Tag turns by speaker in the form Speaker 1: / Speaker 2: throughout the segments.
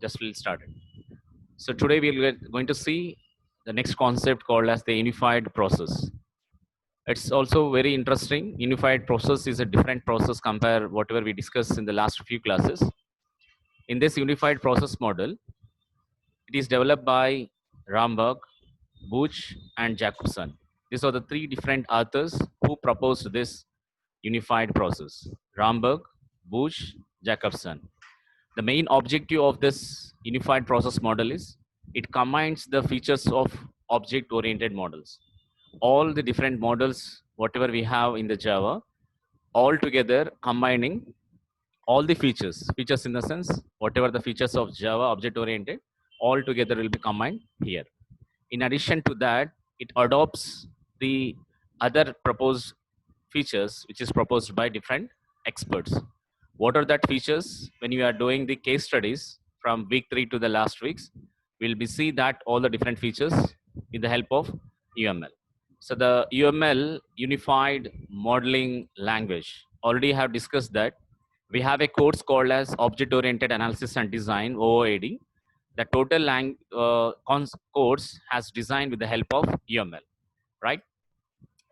Speaker 1: Just we'll start it. So today we're going to see the next concept called as the unified process. It's also very interesting. Unified process is a different process compare whatever we discussed in the last few classes. In this unified process model, it is developed by Ramberg, Buch, and Jacobson. These are the three different authors who proposed this unified process. Ramberg, Buch, Jacobson. The main objective of this unified process model is it combines the features of object-oriented models. All the different models, whatever we have in the Java, all together combining all the features in the sense, whatever the features of Java object-oriented, all together will be combined here. In addition to that, it adopts the other proposed features which is proposed by different experts. What are that features? When you are doing the case studies from week 3 to the last weeks, we'll be see that all the different features with the help of UML. So the UML Unified Modeling Language, already have discussed that. We have a course called as Object Oriented Analysis and Design, OOAD. The total course has designed with the help of UML, right?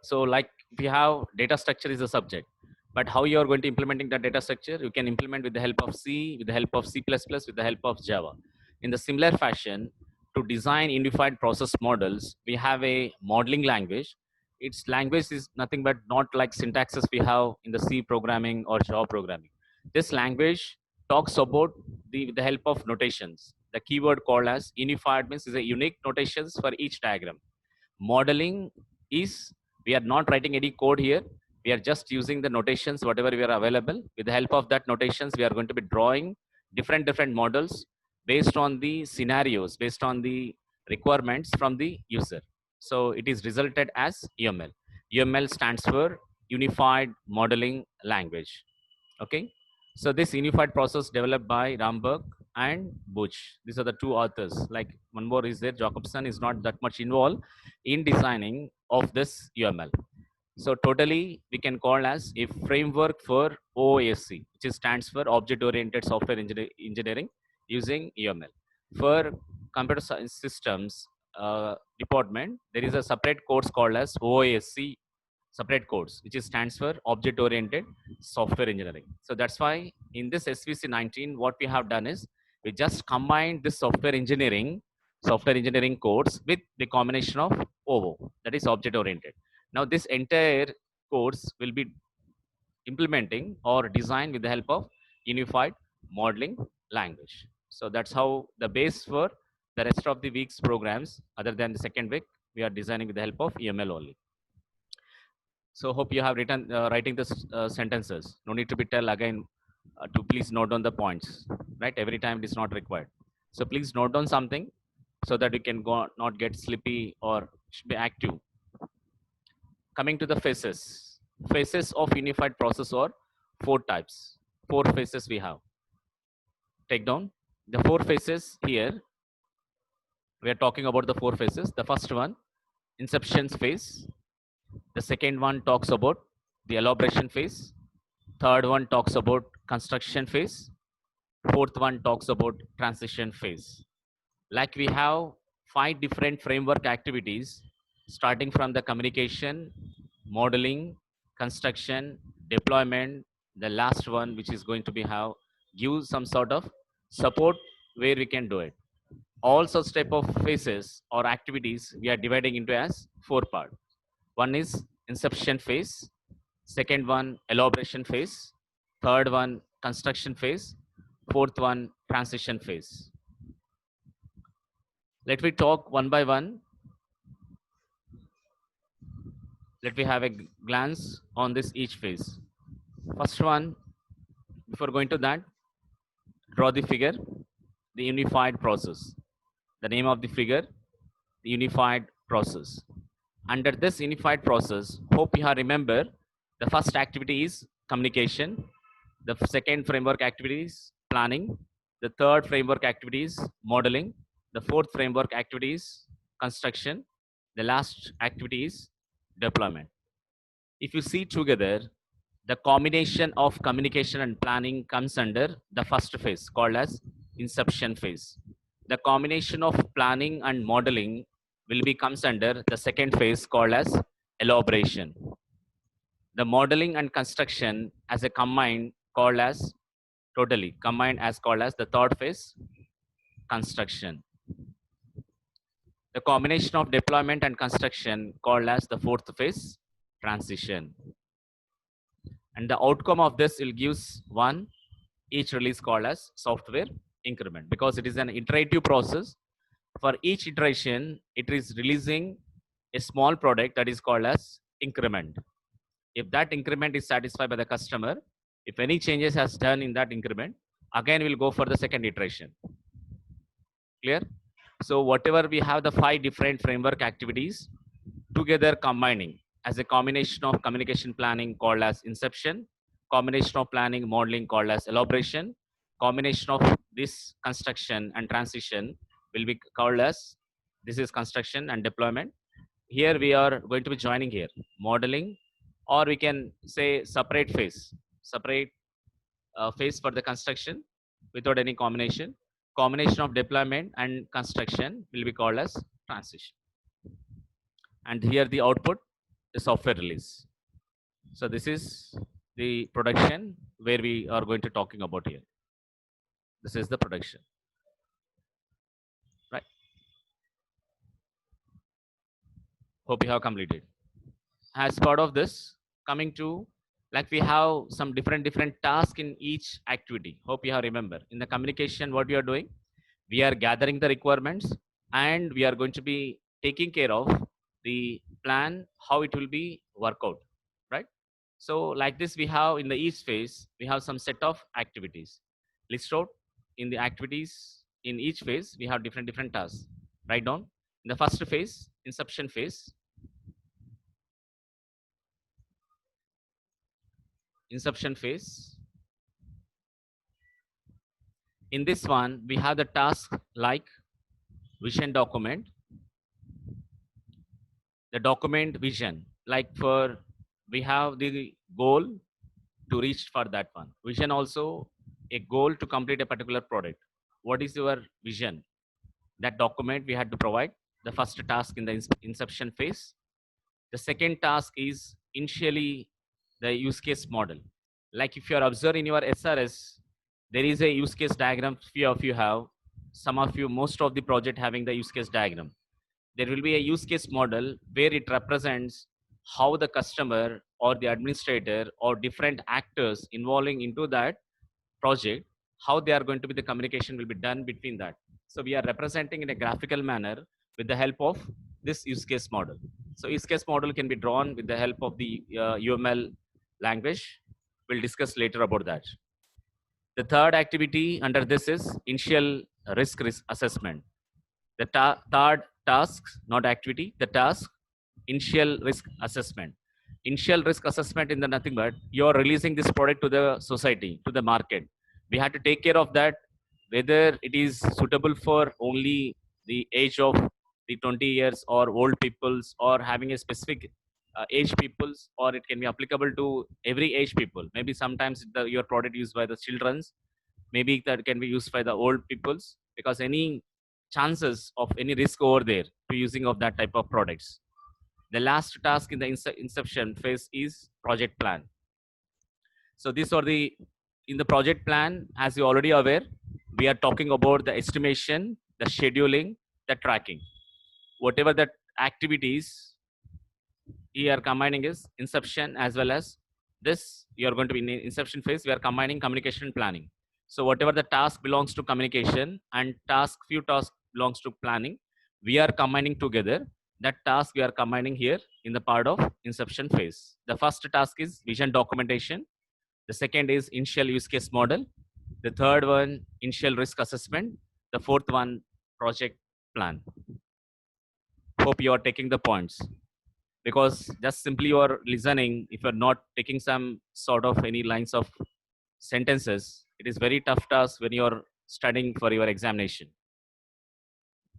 Speaker 1: So like we have data structure is a subject, but how you are going to implementing that data structure, you can implement with the help of C, with the help of C++, with the help of Java. In the similar fashion, to design unified process models, we have a modeling language. Its language is nothing but not like syntaxes we have in the C programming or Java programming. This language talks about the help of notations. The keyword called as unified means is a unique notations for each diagram. Modeling is, we are not writing any code here. We are just using the notations, whatever we are available. With the help of that notations, we are going to be drawing different models based on the scenarios, based on the requirements from the user. So it is resulted as UML. UML stands for Unified Modeling Language. Okay. So this unified process developed by Ramberg and Buch. These are the two authors. Like one more is there, Jacobson is not that much involved in designing of this UML. So totally we can call as a framework for OSC, which stands for Object Oriented Software Engineering using UML. For computer science systems department, there is a separate course called as OSC separate course, which is stands for Object Oriented Software Engineering. So that's why in this SVC 19, what we have done is we just combined this software engineering course with the combination of OO, that is object oriented. Now this entire course will be implementing or designed with the help of unified modeling language. So that's how the base for the rest of the week's programs, other than the second week, we are designing with the help of EML only. So hope you have written writing the sentences. No need to be tell again to please note down the points, right? Every time it is not required. So please note down something so that you can go not get sleepy or should be active. Coming to the phases of unified process are four types. Four phases we have. Take down the four phases here. We are talking about the four phases. The first one, inception phase. The second one talks about the elaboration phase. Third one talks about construction phase. Fourth one talks about transition phase. Like we have 5 different framework activities starting from the communication, modeling, construction, deployment, the last one which is going to be how give some sort of support where we can do it. All such type of phases or activities we are dividing into as 4 parts. One is inception phase, second one elaboration phase, third one construction phase, fourth one transition phase. Let me talk one by one. Let me have a glance on this each phase. First one, before going to that, draw the figure, the unified process. The name of the figure, the unified process. Under this unified process, hope you have remember the first activity is communication, the second framework activity is planning, the third framework activity is modeling, the fourth framework activity is construction, the last activity is deployment. If you see together, the combination of communication and planning comes under the first phase called as inception phase. The combination of planning and modeling will be comes under the second phase called as elaboration. The modeling and construction as a combined called as totally combined as called as the third phase, construction. The combination of deployment and construction called as the fourth phase, transition. And the outcome of this will gives one each release called as software increment, because it is an iterative process. For each iteration, it is releasing a small product that is called as increment. If that increment is satisfied by the customer, if any changes has done in that increment, again we'll go for the second iteration. Clear? So whatever we have the 5 different framework activities together combining as a combination of communication planning called as inception, combination of planning modeling called as elaboration, combination of this construction and transition will be called as this is construction and deployment. Here we are going to be joining here modeling, or we can say separate phase phase for the construction without any combination. Combination of deployment and construction will be called as transition. And here the output, the software release. So this is the production where we are going to talking about here. This is the production, right? Hope you have completed. As part of this, coming to like we have some different tasks in each activity. Hope you have remember in the communication what we are doing. We are gathering the requirements and we are going to be taking care of the plan, how it will be work out, right? So like this, we have in the each phase, we have some set of activities. List out in the activities in each phase, we have different tasks. Write down in the first phase, inception phase. Inception phase. In this one, we have the task like vision document. The document vision, like for we have the goal to reach for that one. Vision also a goal to complete a particular product. What is your vision? That document we had to provide. The first task in the inception phase. The second task is initially the use case model. Like if you are observing in your SRS, there is a use case diagram. Few of you have, some of you, most of the project having the use case diagram. There will be a use case model where it represents how the customer or the administrator or different actors involving into that project, how they are going to be the communication will be done between that. So we are representing in a graphical manner with the help of this use case model. So use case model can be drawn with the help of the UML language. We'll discuss later about that. The third activity under this is initial risk assessment. The third task, not activity, the task, initial risk assessment. Initial risk assessment in the nothing but you're releasing this product to the society, to the market. We have to take care of that, whether it is suitable for only the age of the 20 years or old peoples or having a specific age peoples, or it can be applicable to every age people. Maybe sometimes your product used by the children's, maybe that can be used by the old peoples, because any chances of any risk over there to using of that type of products. The last task in the inception phase is project plan. So these are the, in the project plan, as you already aware, we are talking about the estimation, the scheduling, the tracking. Whatever the activities we are combining is inception as well as this, you are going to be in the inception phase, we are combining communication and planning. So whatever the task belongs to communication and few tasks belongs to planning, we are combining together. That task we are combining here in the part of inception phase. The first task is vision documentation. The second is initial use case model. The third one, initial risk assessment. The fourth one, project plan. Hope you are taking the points, because just simply you are listening, if you're not taking some sort of any lines of sentences, it is very tough task when you're studying for your examination.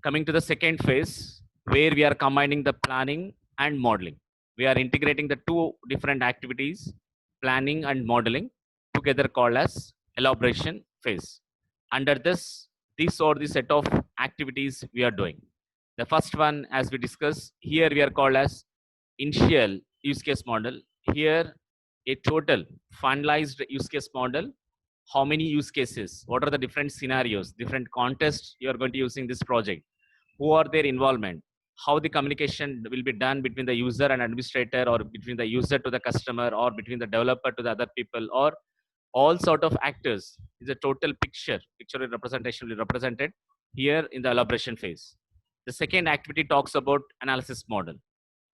Speaker 1: Coming to the second phase, where we are combining the planning and modeling. We are integrating the two different activities, planning and modeling, together called as elaboration phase. Under this, these are the set of activities we are doing. The first one, as we discussed, here we are called as initial use case model. Here, a total finalized use case model. How many use cases? What are the different scenarios, different contests you are going to use in this project? Who are their involvement? How the communication will be done between the user and administrator, or between the user to the customer, or between the developer to the other people, or all sort of actors is a total pictorial representation will be represented here in the elaboration phase. The second activity talks about analysis model.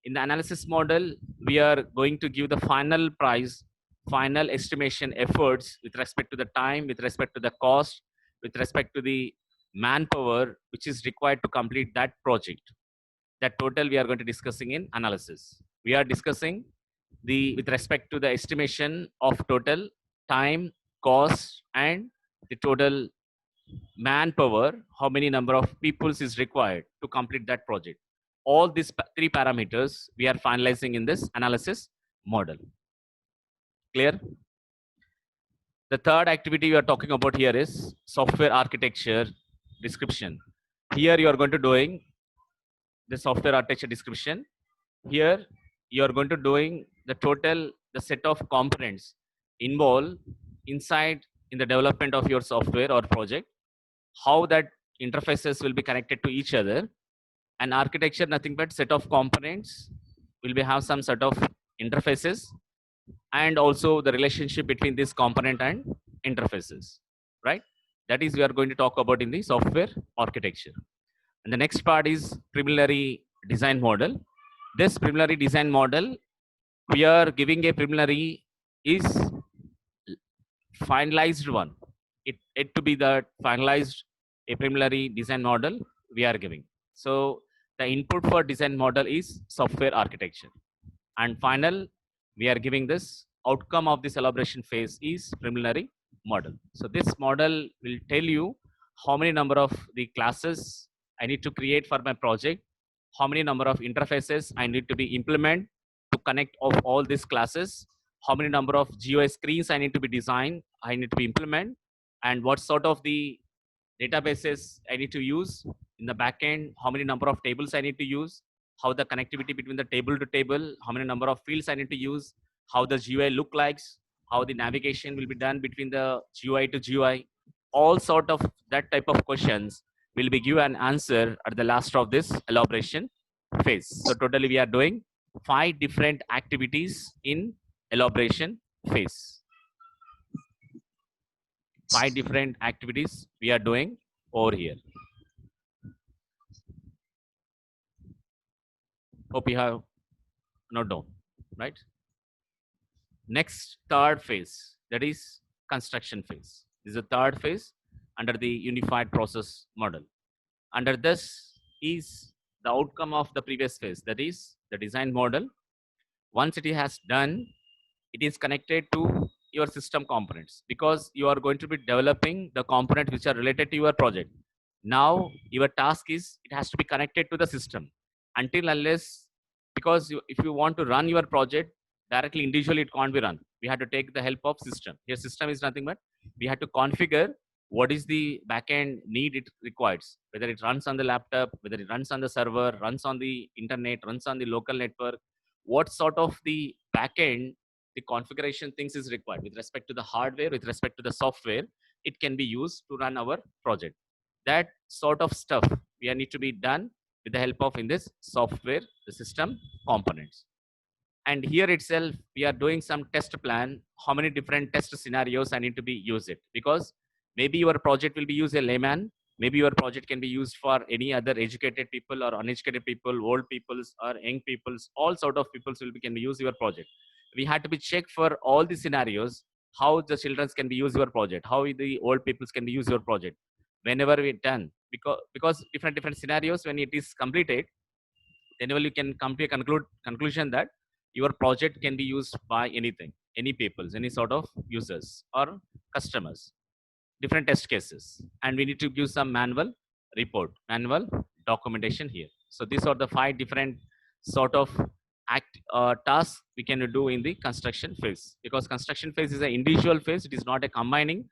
Speaker 1: In the analysis model, we are going to give the final price, final estimation efforts with respect to the time, with respect to the cost, with respect to the manpower which is required to complete that project. That total we are going to discussing in analysis. We are discussing the with respect to the estimation of total time, cost, and the total manpower, how many number of peoples is required to complete that project. All these three parameters we are finalizing in this analysis model. Clear? The third activity we are talking about here is software architecture description. Here you are going to doing the software architecture description. Here you are going to doing the set of components involved inside in the development of your software or project, how that interfaces will be connected to each other. And architecture nothing but set of components will be have some sort of interfaces, and also the relationship between this component and interfaces, right? That is we are going to talk about in the software architecture. And the next part is preliminary design model. This preliminary design model, we are giving a preliminary is finalized one. It to be the finalized a preliminary design model we are giving. So the input for design model is software architecture. And final, we are giving this outcome of this elaboration phase is preliminary model. So this model will tell you how many number of the classes I need to create for my project, how many number of interfaces I need to be implement to connect of all these classes, how many number of GUI screens I need to be designed, I need to be implement, and what sort of the databases I need to use in the backend, how many number of tables I need to use, how the connectivity between the table to table, how many number of fields I need to use, how the GUI look like, how the navigation will be done between the GUI to GUI, all sort of that type of questions will be given an answer at the last of this elaboration phase. So totally we are doing 5 different activities in elaboration phase. 5 different activities we are doing over here. Hope you have noted down, right? Next, third phase, that is construction phase. This is the third phase under the unified process model. Under this is the outcome of the previous phase, that is the design model. Once it has done, it is connected to your system components, because you are going to be developing the components which are related to your project. Now your task is it has to be connected to the system until unless, because if you want to run your project directly individually, it can't be run. We have to take the help of system. Your system is nothing but we have to configure what is the backend need it requires, whether it runs on the laptop, whether it runs on the server, runs on the internet, runs on the local network, what sort of the backend the configuration things is required with respect to the hardware, with respect to the software, it can be used to run our project. That sort of stuff we need to be done with the help of in this software, the system components. And here itself, we are doing some test plan, how many different test scenarios I need to be use it, because maybe your project will be used a layman, maybe your project can be used for any other educated people or uneducated people, old peoples or young peoples, all sort of peoples can be use your project. We had to be check for all the scenarios, how the children can be use your project, how the old peoples can be use your project whenever we done, because different scenarios when it is completed, then you can come to a conclusion that your project can be used by anything, any peoples, any sort of users or customers, different test cases. And we need to give some manual report, manual documentation here. So these are the 5 different sort of tasks we can do in the construction phase, because construction phase is an individual phase, it is not a combining.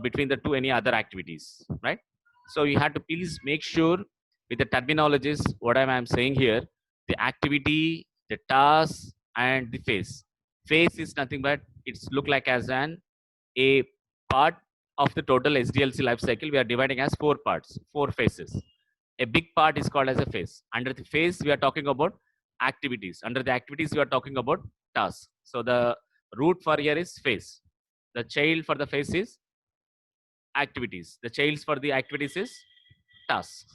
Speaker 1: between the two any other activities, right? So you have to please make sure with the terminologies what I'm saying here, the activity, the task, and the phase. Phase is nothing but it's look like as an a part of the total SDLC life cycle. We are dividing as four parts, four phases. A big part is called as a phase. Under the phase, we are talking about activities. Under the activities, we are talking about tasks. So the root for here is phase. The child for the phase is activities. The childs for the activities is tasks.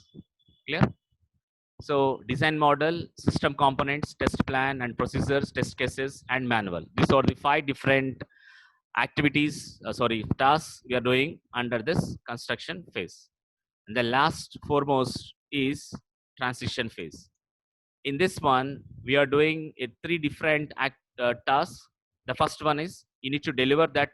Speaker 1: Clear? So design model, system components, test plan and procedures, test cases, and manual. These are the 5 different activities, tasks we are doing under this construction phase. And the last foremost is transition phase. In this one, we are doing 3 different tasks. The first one is you need to deliver that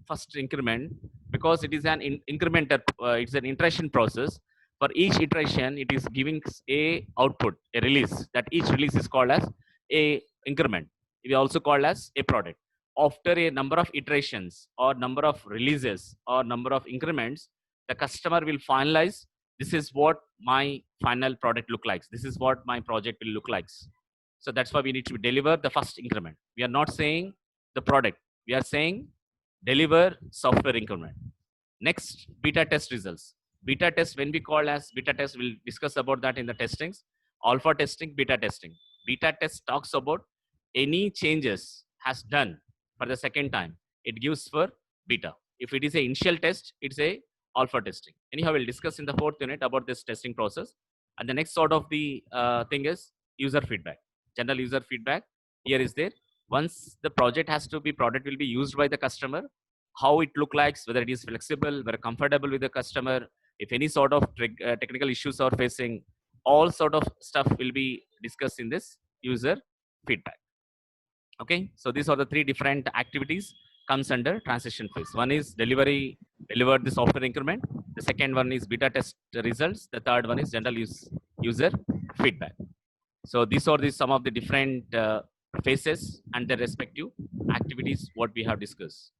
Speaker 1: first increment because it is an incremental, it's an iteration process. For each iteration, it is giving a output, a release. That each release is called as a increment. We also call as a product. After a number of iterations or number of releases or number of increments, the customer will finalize this is what my final product look like. This is what my project will look like. So that's why we need to deliver the first increment. We are not saying the product. We are saying deliver software increment. Next, beta test results. Beta test, when we call as beta test, we'll discuss about that in the testings. Alpha testing, beta testing. Beta test talks about any changes has done for the second time. It gives for beta. If it is a initial test, it's a alpha testing. Anyhow, we'll discuss in the 4th unit about this testing process. And the next sort of the thing is user feedback. General user feedback here is there. Once the product will be used by the customer, how it look like, whether it is flexible, whether comfortable with the customer, if any sort of technical issues are facing, all sort of stuff will be discussed in this user feedback. Okay, so these are the 3 different activities comes under transition phase. One is deliver the software increment. The second one is beta test results. The third one is general user feedback. So these are some of the different phases and their respective activities what we have discussed.